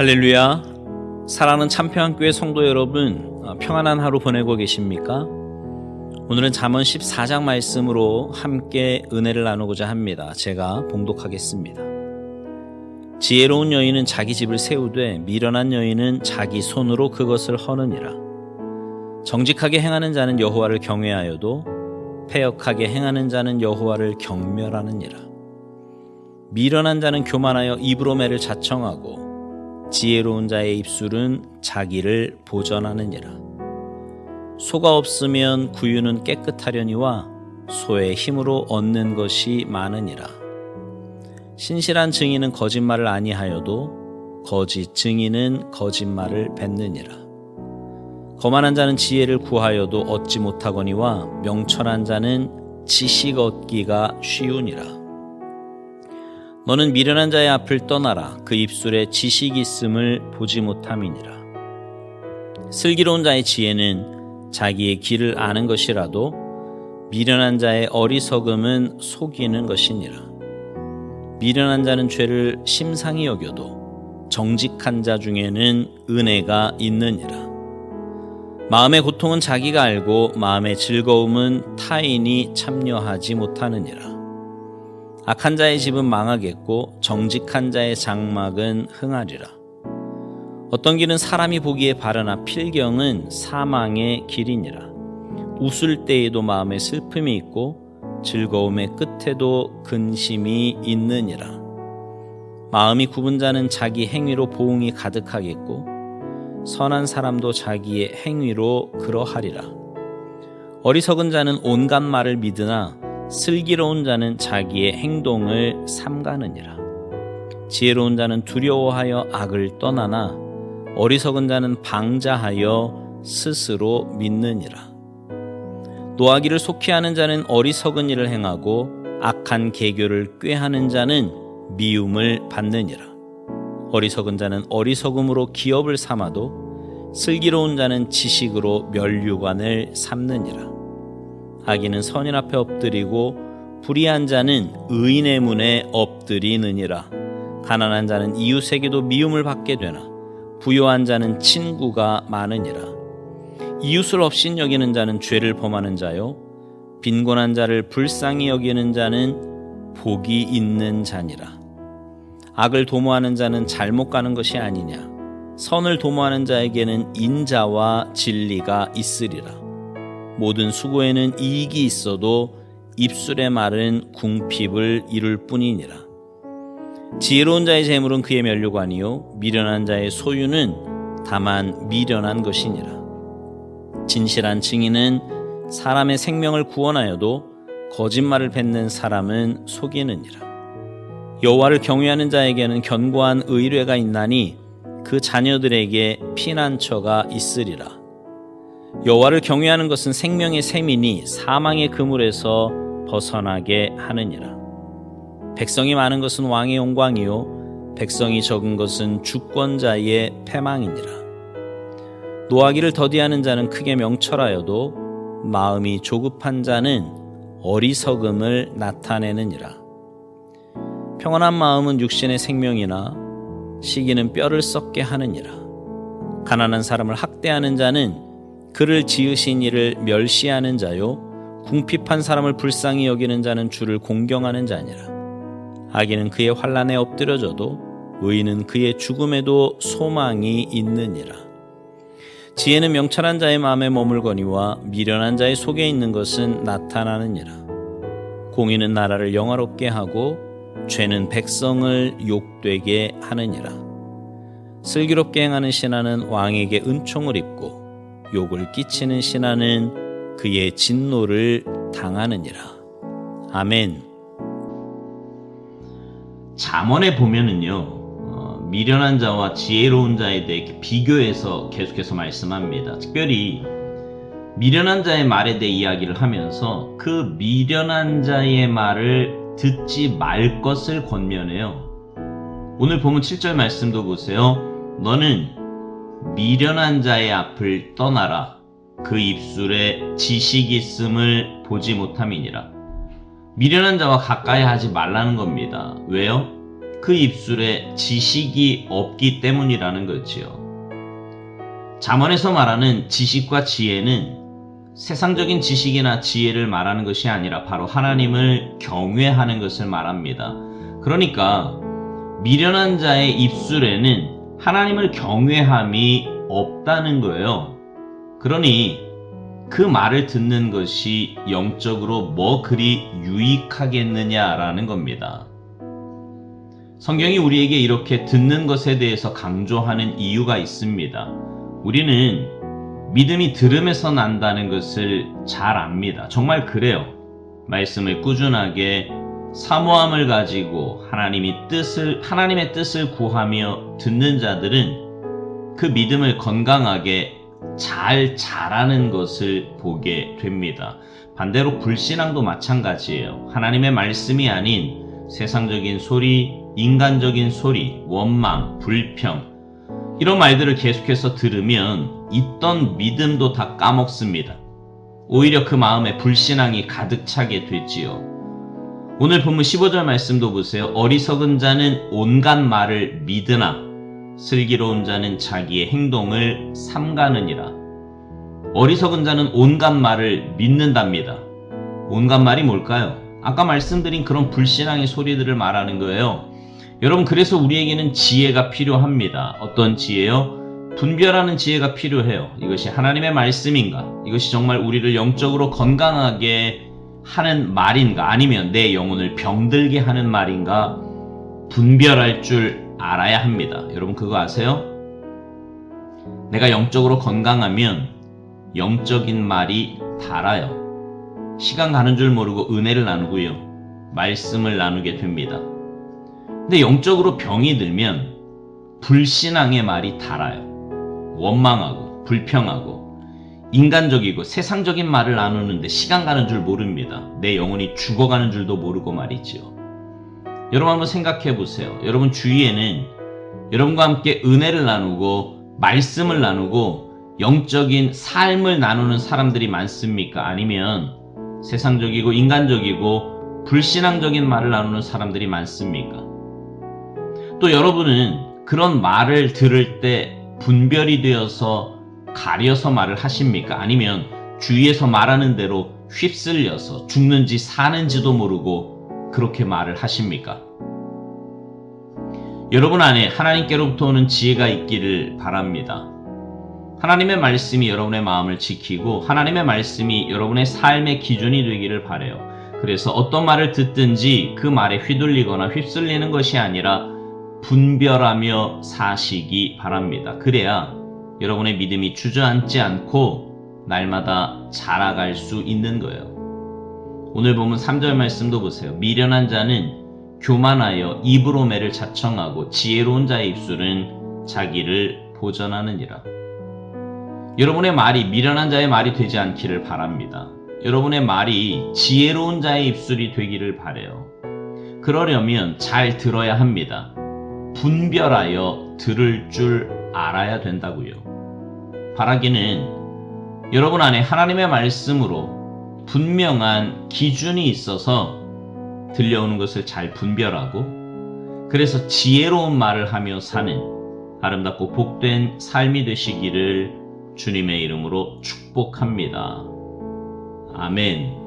할렐루야. 사랑하는 참평안교회 성도 여러분, 평안한 하루 보내고 계십니까? 오늘은 잠언 14장 말씀으로 함께 은혜를 나누고자 합니다. 제가 봉독하겠습니다. 지혜로운 여인은 자기 집을 세우되 미련한 여인은 자기 손으로 그것을 허느니라. 정직하게 행하는 자는 여호와를 경외하여도 패역하게 행하는 자는 여호와를 경멸하느니라. 미련한 자는 교만하여 입으로 매를 자청하고 지혜로운 자의 입술은 자기를 보전하느니라. 소가 없으면 구유는 깨끗하려니와 소의 힘으로 얻는 것이 많으니라. 신실한 증인은 거짓말을 아니하여도 거짓 증인은 거짓말을 뱉느니라. 거만한 자는 지혜를 구하여도 얻지 못하거니와 명철한 자는 지식 얻기가 쉬우니라. 너는 미련한 자의 앞을 떠나라. 그 입술에 지식이 있음을 보지 못함이니라. 슬기로운 자의 지혜는 자기의 길을 아는 것이라도 미련한 자의 어리석음은 속이는 것이니라. 미련한 자는 죄를 심상히 여겨도 정직한 자 중에는 은혜가 있느니라. 마음의 고통은 자기가 알고 마음의 즐거움은 타인이 참여하지 못하느니라. 악한 자의 집은 망하겠고 정직한 자의 장막은 흥하리라. 어떤 길은 사람이 보기에 바르나 필경은 사망의 길이니라. 웃을 때에도 마음에 슬픔이 있고 즐거움의 끝에도 근심이 있느니라. 마음이 굽은 자는 자기 행위로 보응이 가득하겠고 선한 사람도 자기의 행위로 그러하리라. 어리석은 자는 온갖 말을 믿으나 슬기로운 자는 자기의 행동을 삼가느니라. 지혜로운 자는 두려워하여 악을 떠나나 어리석은 자는 방자하여 스스로 믿느니라. 노하기를 속히 하는 자는 어리석은 일을 행하고 악한 계교를 꾀하는 자는 미움을 받느니라. 어리석은 자는 어리석음으로 기업을 삼아도 슬기로운 자는 지식으로 면류관을 삼느니라. 악인은 선인 앞에 엎드리고 불의한 자는 의인의 문에 엎드리느니라. 가난한 자는 이웃에게도 미움을 받게 되나 부요한 자는 친구가 많으니라. 이웃을 업신여기는 자는 죄를 범하는 자요 빈곤한 자를 불쌍히 여기는 자는 복이 있는 자니라. 악을 도모하는 자는 잘못 가는 것이 아니냐. 선을 도모하는 자에게는 인자와 진리가 있으리라. 모든 수고에는 이익이 있어도 입술의 말은 궁핍을 이룰 뿐이니라. 지혜로운 자의 재물은 그의 면류관이요 미련한 자의 소유는 다만 미련한 것이니라. 진실한 증인은 사람의 생명을 구원하여도 거짓말을 뱉는 사람은 속이느니라. 여호와를 경외하는 자에게는 견고한 의뢰가 있나니 그 자녀들에게 피난처가 있으리라. 여호와를 경외하는 것은 생명의 셈이니 사망의 그물에서 벗어나게 하느니라. 백성이 많은 것은 왕의 영광이요 백성이 적은 것은 주권자의 패망이니라. 노하기를 더디하는 자는 크게 명철하여도 마음이 조급한 자는 어리석음을 나타내느니라. 평안한 마음은 육신의 생명이나 시기는 뼈를 썩게 하느니라. 가난한 사람을 학대하는 자는 그를 지으신 이를 멸시하는 자요 궁핍한 사람을 불쌍히 여기는 자는 주를 공경하는 자니라. 악인은 그의 환난에 엎드려져도 의인은 그의 죽음에도 소망이 있느니라. 지혜는 명철한 자의 마음에 머물거니와 미련한 자의 속에 있는 것은 나타나느니라. 공의는 나라를 영화롭게 하고 죄는 백성을 욕되게 하느니라. 슬기롭게 행하는 신하는 왕에게 은총을 입고 욕을 끼치는 신하는 그의 진노를 당하느니라. 아멘. 잠언에 보면은요, 미련한 자와 지혜로운 자에 대해 비교해서 계속해서 말씀합니다. 특별히 미련한 자의 말에 대해 이야기를 하면서 그 미련한 자의 말을 듣지 말 것을 권면해요. 오늘 보면 7절 말씀도 보세요. 너는 미련한 자의 앞을 떠나라. 그 입술에 지식이 있음을 보지 못함이니라. 미련한 자와 가까이 하지 말라는 겁니다. 왜요? 그 입술에 지식이 없기 때문이라는 거지요. 잠언에서 말하는 지식과 지혜는 세상적인 지식이나 지혜를 말하는 것이 아니라 바로 하나님을 경외하는 것을 말합니다. 그러니까 미련한 자의 입술에는 하나님을 경외함이 없다는 거예요. 그러니 그 말을 듣는 것이 영적으로 뭐 그리 유익하겠느냐라는 겁니다. 성경이 우리에게 이렇게 듣는 것에 대해서 강조하는 이유가 있습니다. 우리는 믿음이 들음에서 난다는 것을 잘 압니다. 정말 그래요. 말씀을 꾸준하게 사모함을 가지고 하나님의 뜻을 구하며 듣는 자들은 그 믿음을 건강하게 잘 자라는 것을 보게 됩니다. 반대로 불신앙도 마찬가지예요. 하나님의 말씀이 아닌 세상적인 소리, 인간적인 소리, 원망, 불평 이런 말들을 계속해서 들으면 있던 믿음도 다 까먹습니다. 오히려 그 마음에 불신앙이 가득 차게 되지요. 오늘 본문 15절 말씀도 보세요. 어리석은 자는 온갖 말을 믿으나 슬기로운 자는 자기의 행동을 삼가느니라. 어리석은 자는 온갖 말을 믿는답니다. 온갖 말이 뭘까요? 아까 말씀드린 그런 불신앙의 소리들을 말하는 거예요. 여러분, 그래서 우리에게는 지혜가 필요합니다. 어떤 지혜요? 분별하는 지혜가 필요해요. 이것이 하나님의 말씀인가? 이것이 정말 우리를 영적으로 건강하게 하는 말인가? 아니면 내 영혼을 병들게 하는 말인가? 분별할 줄 알아야 합니다. 여러분 그거 아세요? 내가 영적으로 건강하면 영적인 말이 달아요. 시간 가는 줄 모르고 은혜를 나누고요. 말씀을 나누게 됩니다. 근데 영적으로 병이 들면 불신앙의 말이 달아요. 원망하고 불평하고 인간적이고 세상적인 말을 나누는데 시간 가는 줄 모릅니다. 내 영혼이 죽어가는 줄도 모르고 말이지요. 여러분 한번 생각해 보세요. 여러분 주위에는 여러분과 함께 은혜를 나누고 말씀을 나누고 영적인 삶을 나누는 사람들이 많습니까? 아니면 세상적이고 인간적이고 불신앙적인 말을 나누는 사람들이 많습니까? 또 여러분은 그런 말을 들을 때 분별이 되어서 가려서 말을 하십니까? 아니면 주위에서 말하는 대로 휩쓸려서 죽는지 사는지도 모르고 그렇게 말을 하십니까? 여러분 안에 하나님께로부터 오는 지혜가 있기를 바랍니다. 하나님의 말씀이 여러분의 마음을 지키고 하나님의 말씀이 여러분의 삶의 기준이 되기를 바라요. 그래서 어떤 말을 듣든지 그 말에 휘둘리거나 휩쓸리는 것이 아니라 분별하며 사시기 바랍니다. 그래야 여러분의 믿음이 주저앉지 않고 날마다 자라갈 수 있는 거예요. 오늘 보면 3절 말씀도 보세요. 미련한 자는 교만하여 입으로 매를 자청하고 지혜로운 자의 입술은 자기를 보전하느니라. 여러분의 말이 미련한 자의 말이 되지 않기를 바랍니다. 여러분의 말이 지혜로운 자의 입술이 되기를 바라요. 그러려면 잘 들어야 합니다. 분별하여 들을 줄 알아야 된다고요. 바라기는 여러분 안에 하나님의 말씀으로 분명한 기준이 있어서 들려오는 것을 잘 분별하고 그래서 지혜로운 말을 하며 사는 아름답고 복된 삶이 되시기를 주님의 이름으로 축복합니다. 아멘.